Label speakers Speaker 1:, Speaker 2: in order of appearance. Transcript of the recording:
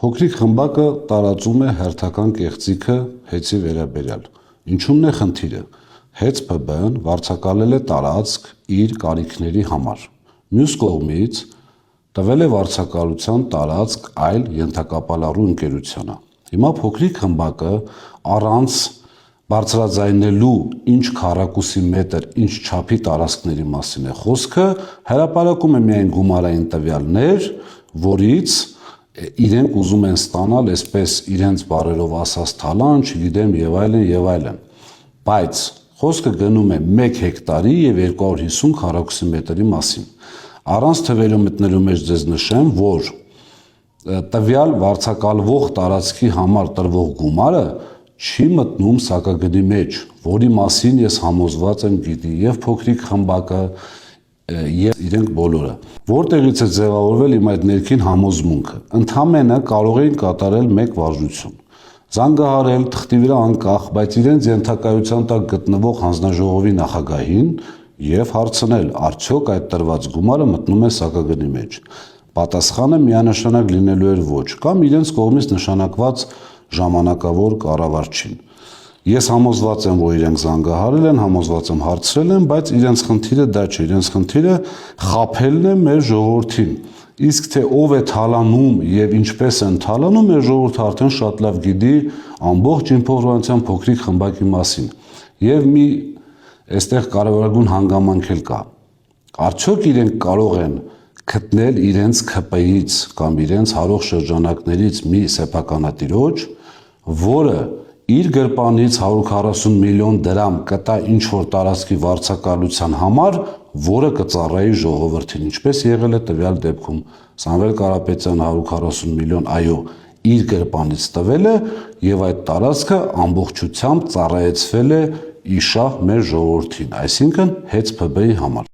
Speaker 1: Փոքրիկ խմբակը տարածում է հերթական կեղծիքը հեծի վերաբերյալ։ Ինչու՞մն է խնդիրը։ Հեց ՓԲ-ն վարձակալել է տարածք իր կարիքների համար։ Մյուս կողմից տվել է վարձակալության տարածք այլ ենթակապալառու ընկերությանը։ Հիմա փոքրիկ խմբակը առանց բարձրաձայնելու ինչ քառակուսի մետր, ինչ չափի տարածքների մասին է խոսքը, հրապարակում է միայն գումարային տվյալներ, որից իրենք ուզում են ստանալ այսպես իրենց բառերով ասած թալան, չգիտեմ եւ այլն, բայց խոսքը գնում է 1 հեկտարի եւ 250 քառակուսի մետրի մասին։ Առանց թվերում մտնելու մեջ ձեզ նշեմ, որ տվյալ վարձակալվող տարածքի համար տրվող գումարը չի մտնում սակագնի մեջ, որի մասին ես համոզված եմ գիտի եւ փոքրիկ խմբակը եւ իրենք բոլորը։ Որտեղից է ձևավորվել իմ այդ ներքին համոզմունքը։ Ընդամենը կարող էին կատարել մեկ վարժություն։ Զանգահարել թղթի վրա անկախ, բայց իրենց ենթակայության տակ գտնվող հանձնաժողովի նախագահին եւ հարցնել, արդյոք այդ տրված գումարը մտնում է սակագնի մեջ։ Պատասխանը միանշանակ լինելու էր ոչ, կամ իրենց կողմից նշանակված ժամանակավոր կառավարչին։ Ես համոզված եմ, որ իրենք զանգահարել են, համոզված եմ հարցրել են, բայց իրենց խնդիրը դա չէ, իրենց խնդիրը խաբելն է մեր ժողովրդին։ Իսկ թե ով է թալանում եւ ինչպես են թալանում, մեր ժողովուրդը արդեն շատ լավ գիտի ամբողջ ինֆորմացիան փոքրիկ խմբակի մասին։ Եվ մի այստեղ կարևորագույն հանգամանք էլ կա։ Արդյոք իրենք կարող են գտնել իրենց ՔՊ-ից կամ իրենց հարող շրջանակներից մի սեփականատիրոջ, որը իր գրպանից 140 միլիոն դրամ կտա ինչ-որ տարածքի վարձակալության համար, որը կծառայի ժողովրդին, ինչպես եղել է տվյալ դեպքում։ Սամվել Կարապետյանը 140 միլիոն, այո, իր գրպանից տվել է եւ այդ տարածքը ամբողջությամբ ծառայեցվել է իշահ մեր ժողովրդին, այսինքն հեց ՓԲ-ի համար։